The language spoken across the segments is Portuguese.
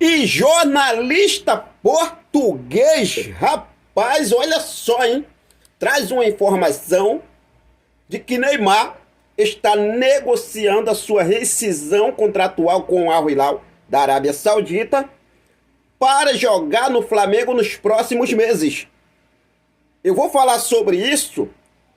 E jornalista português, rapaz, olha só, hein? Traz uma informação de que Neymar está negociando a sua rescisão contratual com o Al Hilal da Arábia Saudita para jogar no Flamengo nos próximos meses. Eu vou falar sobre isso.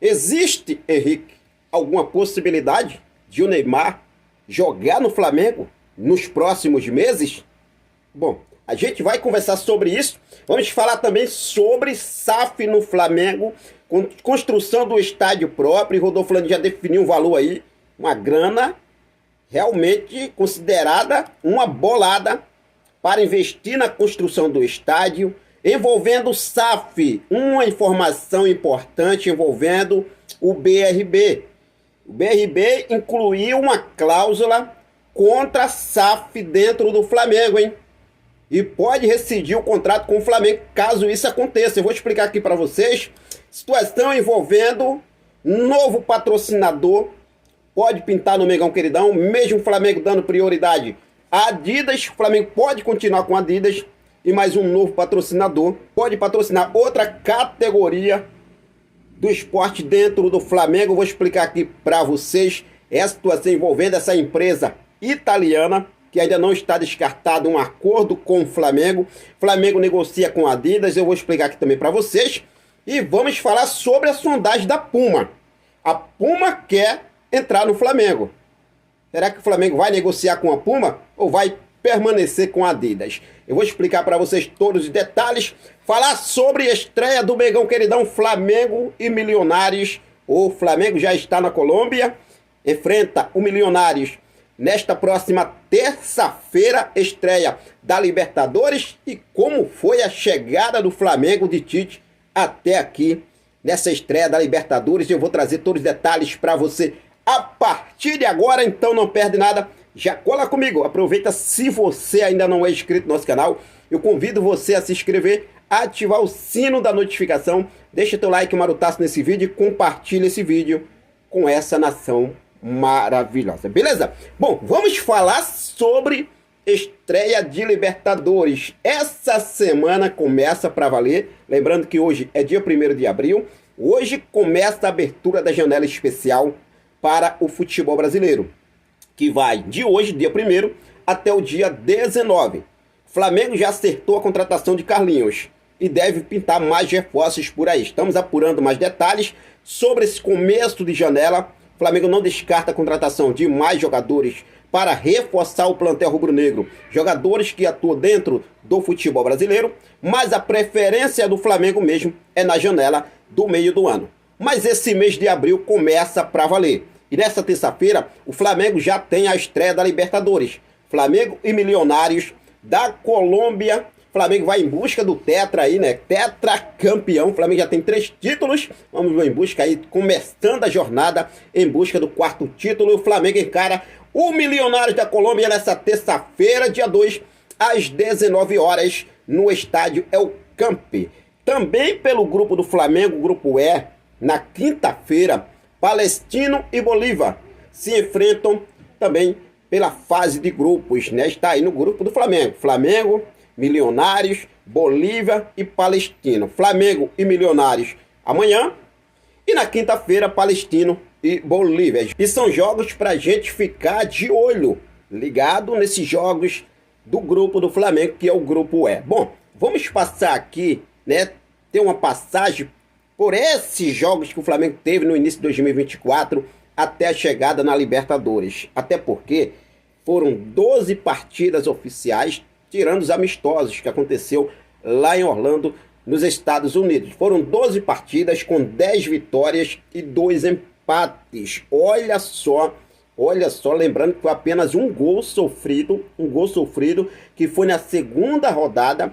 Existe, Henrique, alguma possibilidade de o Neymar jogar no Flamengo nos próximos meses? Bom, a gente vai conversar sobre isso. Vamos falar também sobre SAF no Flamengo, construção do estádio próprio. Rodolfo Landim já definiu um valor aí, uma grana realmente considerada uma bolada para investir na construção do estádio, envolvendo o SAF, uma informação importante envolvendo o BRB. O BRB incluiu uma cláusula contra a SAF dentro do Flamengo, hein? E pode rescindir o contrato com o Flamengo caso isso aconteça. Eu vou explicar aqui para vocês. Situação envolvendo novo patrocinador. Pode pintar no Mengão Queridão, mesmo o Flamengo dando prioridade a Adidas. O Flamengo pode continuar com a Adidas e mais um novo patrocinador. Pode patrocinar outra categoria do esporte dentro do Flamengo. Eu vou explicar aqui para vocês essa situação envolvendo essa empresa italiana, que ainda não está descartado um acordo com o Flamengo. O Flamengo negocia com a Adidas, eu vou explicar aqui também para vocês. E vamos falar sobre a sondagem da Puma. A Puma quer entrar no Flamengo. Será que o Flamengo vai negociar com a Puma ou vai permanecer com a Adidas? Eu vou explicar para vocês todos os detalhes. Falar sobre a estreia do Mengão Queridão, Flamengo e Milionários. O Flamengo já está na Colômbia, enfrenta o Milionários nesta próxima terça-feira, estreia da Libertadores. E como foi a chegada do Flamengo de Tite até aqui nessa estreia da Libertadores. Eu vou trazer todos os detalhes para você a partir de agora, então não perde nada. Já cola comigo, aproveita, se você ainda não é inscrito no nosso canal, eu convido você a se inscrever, ativar o sino da notificação, deixa teu like marutaço nesse vídeo e compartilha esse vídeo com essa nação maravilhosa, beleza? Bom, vamos falar sobre estreia de Libertadores. Essa semana começa para valer, lembrando que hoje é dia 1º de abril, hoje começa a abertura da janela especial para o futebol brasileiro, que vai de hoje, dia 1º, até o dia 19. O Flamengo já acertou a contratação de Carlinhos e deve pintar mais reforços por aí. Estamos apurando mais detalhes sobre esse começo de janela. O Flamengo não descarta a contratação de mais jogadores para reforçar o plantel rubro-negro, jogadores que atuam dentro do futebol brasileiro, mas a preferência do Flamengo mesmo é na janela do meio do ano. Mas esse mês de abril começa para valer. E nessa terça-feira, o Flamengo já tem a estreia da Libertadores. Flamengo e Milionários da Colômbia. O Flamengo vai em busca do tetra aí, né? Tetracampeão. O Flamengo já tem 3 títulos. Vamos em busca aí, começando a jornada em busca do 4º título. O Flamengo encara o Milionários da Colômbia nessa terça-feira, dia 2, às 19 horas, no estádio El Camp. Também pelo grupo do Flamengo, grupo E, na quinta-feira, Palestino e Bolívar se enfrentam também pela fase de grupos, né? Está aí no grupo do Flamengo. Flamengo, Milionários, Bolívar e Palestino. Flamengo e Milionários amanhã. E na quinta-feira, Palestino e Bolívar. E são jogos para a gente ficar de olho, ligado nesses jogos do grupo do Flamengo, que é o grupo E. Bom, vamos passar aqui, né? Ter uma passagem por esses jogos que o Flamengo teve no início de 2024 até a chegada na Libertadores. Até porque foram 12 partidas oficiais, tirando os amistosos que aconteceu lá em Orlando, nos Estados Unidos. Foram 12 partidas com 10 vitórias e 2 empates. Olha só, lembrando que foi apenas um gol sofrido que foi na segunda rodada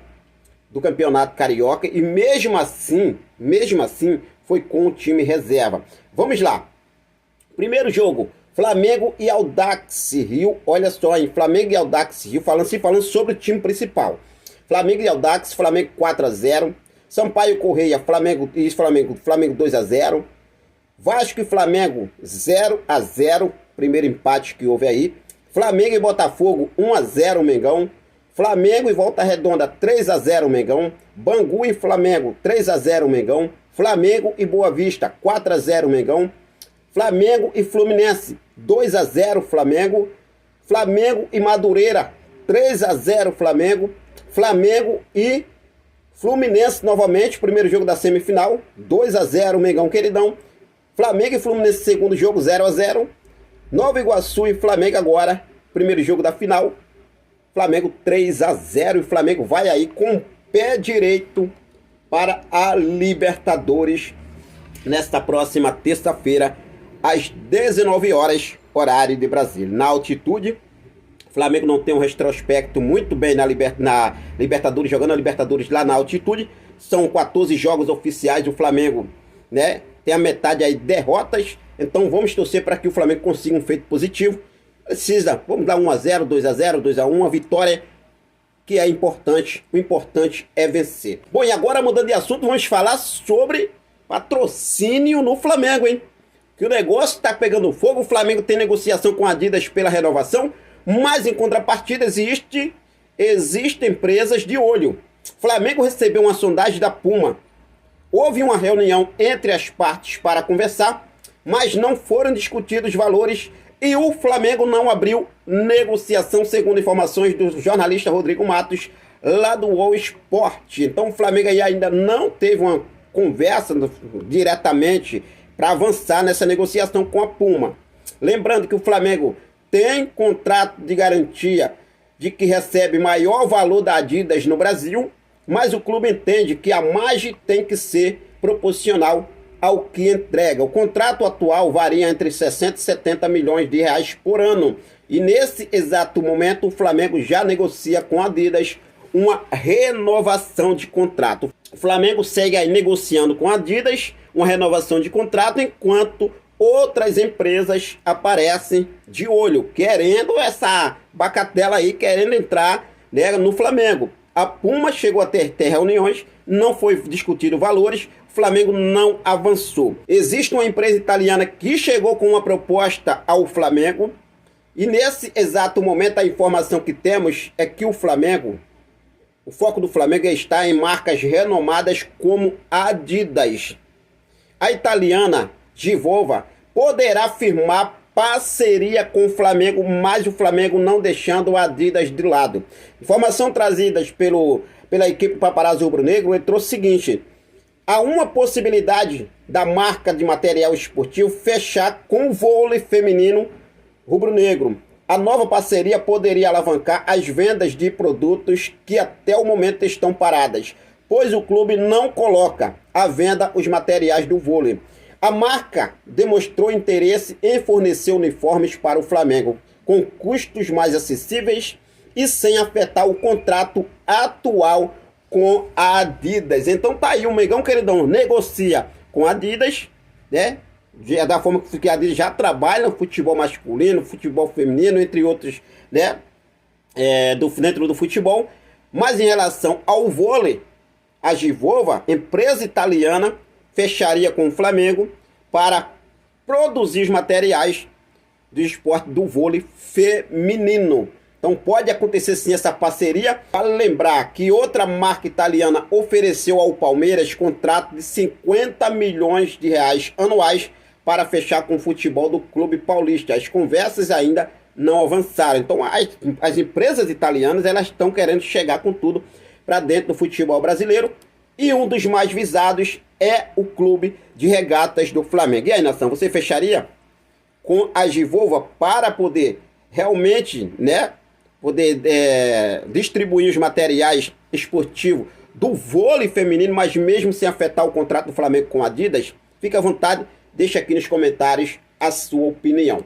do Campeonato Carioca, e mesmo assim, foi com o time reserva. Vamos lá. Primeiro jogo, Flamengo e Audax Rio. Olha só, hein? Flamengo e Audax Rio, falando sobre o time principal. Flamengo e Audax, Flamengo 4-0. Sampaio Correia, Flamengo 2-0. Vasco e Flamengo 0-0. Primeiro empate que houve aí. Flamengo e Botafogo 1-0 Mengão. Flamengo e Volta Redonda 3-0 Mengão. Bangu e Flamengo 3-0 Mengão. Flamengo e Boa Vista 4-0 Mengão. Flamengo e Fluminense 2-0 Flamengo. Flamengo e Madureira 3-0 Flamengo. Flamengo e Fluminense novamente, primeiro jogo da semifinal, 2-0 Mengão queridão. Flamengo e Fluminense segundo jogo 0-0. Nova Iguaçu e Flamengo agora, primeiro jogo da final. Flamengo 3-0 e Flamengo vai aí com o pé direito para a Libertadores nesta próxima terça-feira às 19 horas, horário de Brasília. Na altitude, o Flamengo não tem um retrospecto muito bem na Libertadores, jogando a Libertadores lá na altitude. São 14 jogos oficiais do Flamengo, né? Tem a metade aí derrotas. Então vamos torcer para que o Flamengo consiga um feito positivo. Vamos dar 1-0, 2-0, 2-1, a vitória que é importante. O importante é vencer. Bom, e agora mudando de assunto, vamos falar sobre patrocínio no Flamengo, hein? Que o negócio está pegando fogo. O Flamengo tem negociação com a Adidas pela renovação, mas em contrapartida existem empresas de olho. O Flamengo recebeu uma sondagem da Puma. Houve uma reunião entre as partes para conversar, mas não foram discutidos valores e o Flamengo não abriu negociação, segundo informações do jornalista Rodrigo Matos, lá do All Sport. Então o Flamengo aí ainda não teve uma conversa diretamente para avançar nessa negociação com a Puma. Lembrando que o Flamengo tem contrato de garantia de que recebe maior valor da Adidas no Brasil, mas o clube entende que a margem tem que ser proporcional ao que entrega. O contrato atual varia entre 60 e 70 milhões de reais por ano. E nesse exato momento o Flamengo já negocia com a Adidas uma renovação de contrato. O Flamengo segue aí negociando com a Adidas uma renovação de contrato, enquanto outras empresas aparecem de olho, querendo essa bacatela aí, querendo entrar, né, no Flamengo. A Puma chegou a ter reuniões, não foi discutido valores, o Flamengo não avançou. Existe uma empresa italiana que chegou com uma proposta ao Flamengo, e nesse exato momento a informação que temos é que o foco do Flamengo está em marcas renomadas como Adidas. A italiana Givova poderá firmar parceria com o Flamengo, mas o Flamengo não deixando a Adidas de lado. Informação trazida pela equipe Paparazzo Rubro-Negro trouxe o seguinte: há uma possibilidade da marca de material esportivo fechar com o vôlei feminino rubro-negro. A nova parceria poderia alavancar as vendas de produtos que até o momento estão paradas, pois o clube não coloca à venda os materiais do vôlei. A marca demonstrou interesse em fornecer uniformes para o Flamengo, com custos mais acessíveis e sem afetar o contrato atual com a Adidas. Então tá aí, o Mengão queridão negocia com a Adidas, né? Da forma que a Adidas já trabalha no futebol masculino, futebol feminino, entre outros, né? Dentro do futebol. Mas em relação ao vôlei, a Givova, empresa italiana, fecharia com o Flamengo para produzir os materiais do esporte do vôlei feminino. Então pode acontecer sim essa parceria. Para lembrar que outra marca italiana ofereceu ao Palmeiras contrato de 50 milhões de reais anuais para fechar com o futebol do clube paulista. As conversas ainda não avançaram. Então as empresas italianas elas estão querendo chegar com tudo para dentro do futebol brasileiro. E um dos mais visados é o clube de regatas do Flamengo. E aí, nação, você fecharia com a Givova para poder realmente, né, poder distribuir os materiais esportivos do vôlei feminino, mas mesmo sem afetar o contrato do Flamengo com a Adidas? Fica à vontade, deixa aqui nos comentários a sua opinião.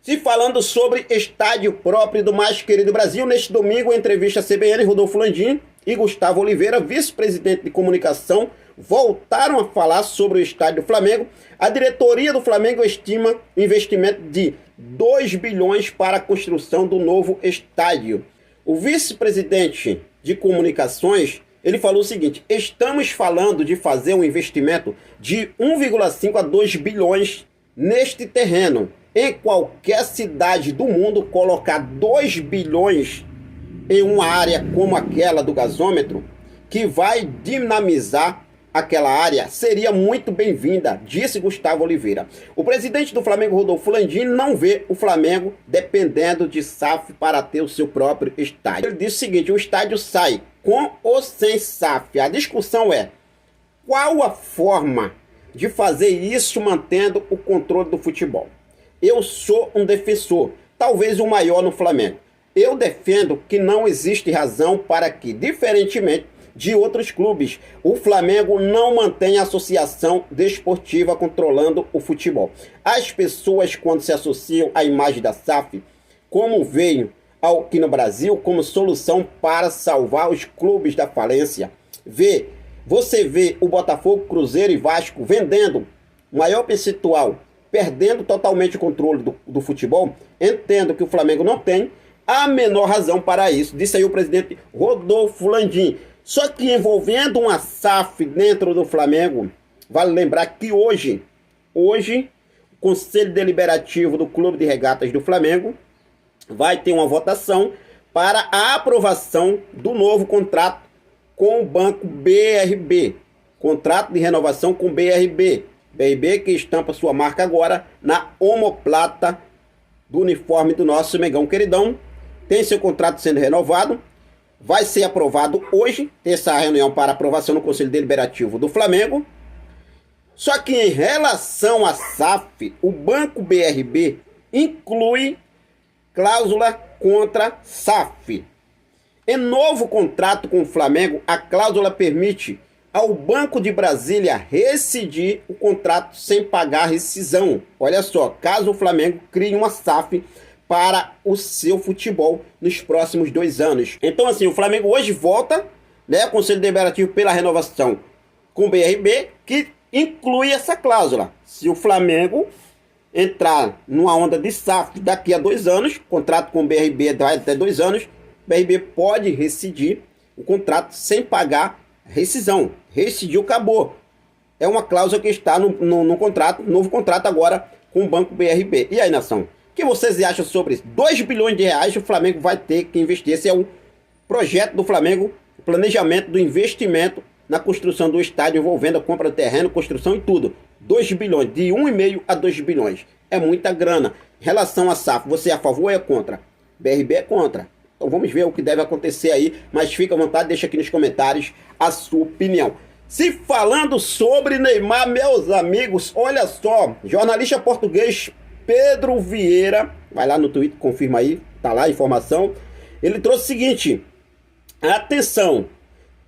Se falando sobre estádio próprio do mais querido Brasil, neste domingo, entrevista a CBN, Rodolfo Landim e Gustavo Oliveira, vice-presidente de comunicação, voltaram a falar sobre o estádio do Flamengo. A diretoria do Flamengo estima investimento de 2 bilhões para a construção do novo estádio. O vice-presidente de comunicações, ele falou o seguinte: estamos falando de fazer um investimento de 1,5 a 2 bilhões neste terreno. Em qualquer cidade do mundo, colocar 2 bilhões em uma área como aquela do gasômetro, que vai dinamizar aquela área, seria muito bem-vinda, disse Gustavo Oliveira. O presidente do Flamengo, Rodolfo Landim, não vê o Flamengo dependendo de SAF para ter o seu próprio estádio. Ele disse o seguinte: o estádio sai com ou sem SAF. A discussão é qual a forma de fazer isso mantendo o controle do futebol. Eu sou um defensor, talvez o maior no Flamengo. Eu defendo que não existe razão para que, diferentemente de outros clubes, o Flamengo não mantém a associação desportiva controlando o futebol. As pessoas, quando se associam à imagem da SAF, como veio aqui no Brasil, como solução para salvar os clubes da falência, você vê o Botafogo, Cruzeiro e Vasco vendendo maior percentual, perdendo totalmente o controle do futebol. Entendo que o Flamengo não tem a menor razão para isso, disse aí o presidente Rodolfo Landim. Só que envolvendo uma SAF dentro do Flamengo, vale lembrar que hoje o Conselho Deliberativo do Clube de Regatas do Flamengo vai ter uma votação para a aprovação do novo contrato com o Banco BRB. Contrato de renovação com o BRB. BRB que estampa sua marca agora na omoplata do uniforme do nosso Mengão queridão. Tem seu contrato sendo renovado. Vai ser aprovado hoje, tem essa reunião para aprovação no Conselho Deliberativo do Flamengo. Só que em relação à SAF, o Banco BRB inclui cláusula contra SAF. Em novo contrato com o Flamengo, a cláusula permite ao Banco de Brasília rescindir o contrato sem pagar rescisão. Olha só, caso o Flamengo crie uma SAF para o seu futebol nos próximos 2 anos. Então assim, o Flamengo hoje volta, né, Conselho Deliberativo pela renovação com o BRB, que inclui essa cláusula. Se o Flamengo entrar numa onda de SAF daqui a 2 anos, contrato com o BRB vai até 2 anos, o BRB pode rescindir o contrato sem pagar rescisão. Rescindiu, acabou. É uma cláusula que está no contrato, novo contrato agora com o Banco BRB. E aí, nação? O que vocês acham sobre isso? 2 bilhões de reais o Flamengo vai ter que investir. Esse é o projeto do Flamengo, o planejamento do investimento na construção do estádio, envolvendo a compra de terreno, construção e tudo. 2 bilhões, de 1,5 a 2 bilhões. É muita grana. Em relação a SAF, você é a favor ou é contra? BRB é contra. Então vamos ver o que deve acontecer aí, mas fica à vontade, deixa aqui nos comentários a sua opinião. Se falando sobre Neymar, meus amigos, olha só, jornalista português Pedro Vieira, vai lá no Twitter, confirma aí, tá lá a informação. Ele trouxe o seguinte: atenção,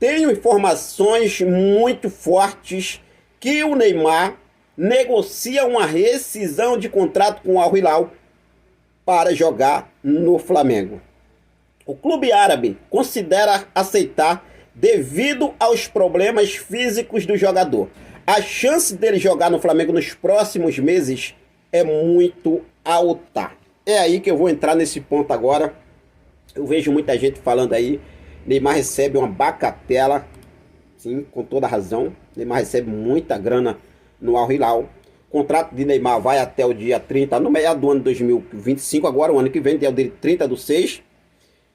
tenho informações muito fortes que o Neymar negocia uma rescisão de contrato com o Al Hilal para jogar no Flamengo. O clube árabe considera aceitar devido aos problemas físicos do jogador. A chance dele jogar no Flamengo nos próximos meses é muito alta. É aí que eu vou entrar nesse ponto agora. Eu vejo muita gente falando aí, Neymar recebe uma bagatela, sim, com toda razão. Neymar recebe muita grana no Al Hilal. O contrato de Neymar vai até o dia 30, no meio do ano de 2025, agora o ano que vem, dia 30/6.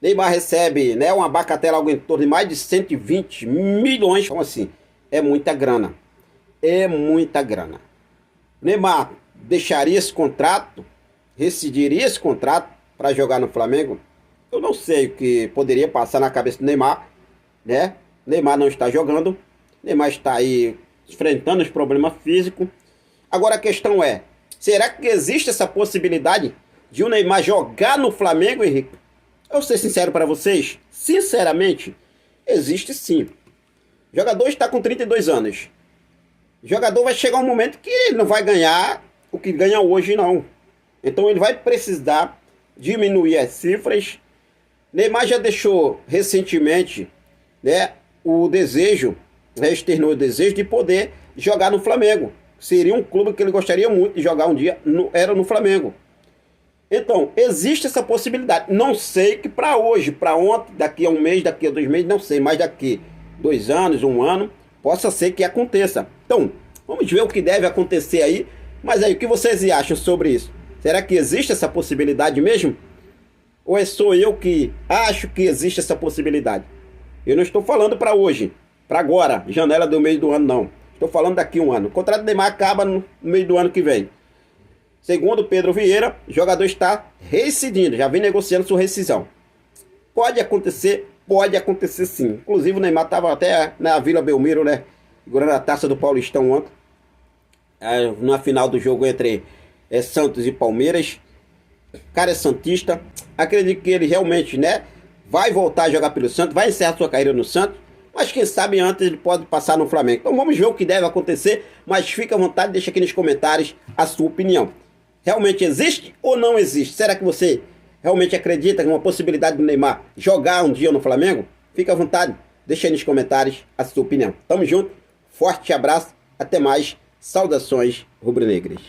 Neymar recebe, né, uma bagatela, algo em torno de mais de 120 milhões. Então assim, é muita grana. É muita grana. Neymar deixaria esse contrato, rescindiria esse contrato para jogar no Flamengo? Eu não sei o que poderia passar na cabeça do Neymar, né? Neymar não está jogando, Neymar está aí enfrentando os problemas físicos. Agora a questão é, será que existe essa possibilidade de o Neymar jogar no Flamengo, Henrique? Eu vou ser sincero para vocês, sinceramente, existe sim. O jogador está com 32 anos. O jogador vai chegar um momento que ele não vai ganhar o que ganha hoje, não. Então ele vai precisar diminuir as cifras. Neymar já deixou recentemente, né, o desejo, externou o desejo de poder jogar no Flamengo. Seria um clube que ele gostaria muito de jogar um dia, era no Flamengo. Então, existe essa possibilidade. Não sei que para hoje, para ontem, daqui a um mês, daqui a 2 meses, não sei, mas daqui 2 anos, 1 ano, possa ser que aconteça. Então, vamos ver o que deve acontecer aí. Mas aí, o que vocês acham sobre isso? Será que existe essa possibilidade mesmo? Ou é só eu que acho que existe essa possibilidade? Eu não estou falando para hoje, para agora, janela do meio do ano, não. Estou falando daqui a um ano. O contrato do Neymar acaba no meio do ano que vem. Segundo Pedro Vieira, o jogador está rescindindo, já vem negociando sua rescisão. Pode acontecer sim. Inclusive o Neymar estava até na Vila Belmiro, né? Segurando a taça do Paulistão ontem. Na final do jogo entre Santos e Palmeiras. O cara é santista. Acredito que ele realmente, né, vai voltar a jogar pelo Santos, vai encerrar sua carreira no Santos. Mas quem sabe antes ele pode passar no Flamengo. Então vamos ver o que deve acontecer. Mas fica à vontade, deixa aqui nos comentários a sua opinião. Realmente existe ou não existe? Será que você realmente acredita em uma possibilidade do Neymar jogar um dia no Flamengo? Fica à vontade, deixa aí nos comentários a sua opinião. Tamo junto, forte abraço, até mais, saudações rubro-negras.